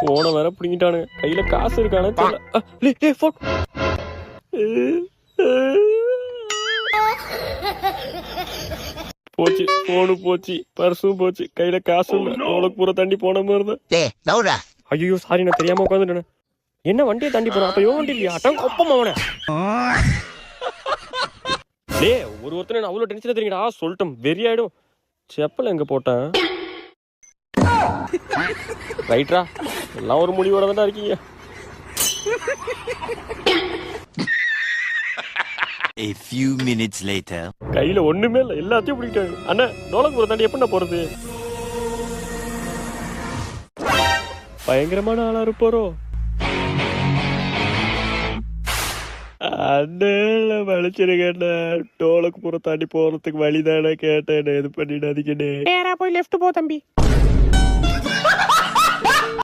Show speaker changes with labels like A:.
A: போன வேற பிடிங்கிட்டானுங்க. கையில காசு இருக்கானே தெரியல. போச்சு, போனு போச்சு, பர்சும் போச்சு, கையில காசு இல்ல. உனக்கு பூரா தண்ணி போன மாதிரி தான். ஐயோ சாரி, நான் தெரியாம உட்காந்துட்டேன். என்ன வண்டியை தாண்டி போறான்? அப்ப வண்டி இல்லையா? அட்டம் ஒப்பம் அவன. டே ஒருத்தனை நான் அவ்வளவு டென்ஷனா தெரியுங்கடா. சொல்லிட்டேன் வெறி ஆயிடும். செப்பல் எங்க போட்டேன்? ரைட்ரா, எல்லாம் ஒரு முடிவோட தான் இருக்கீங்க.
B: A few minutes later.
A: கையில ஒண்ணுமே இல்ல, எல்லாத்தையும் பிடிக்கிட்டாங்க. அண்ணா டோலக்பூரை தாண்டி எப்படி நான் போறது? பயங்கரமான ஆளா இருப்பாரோ? அண்ணா வலிச்சிருக்கேண்ணா. டோலக்பூரை தாண்டி போறதுக்கு வழிதானே கேட்டேன். இது பண்ணிடாதீங்கண்ணே.
C: நேரா போய் லெஃப்ட் போ தம்பி.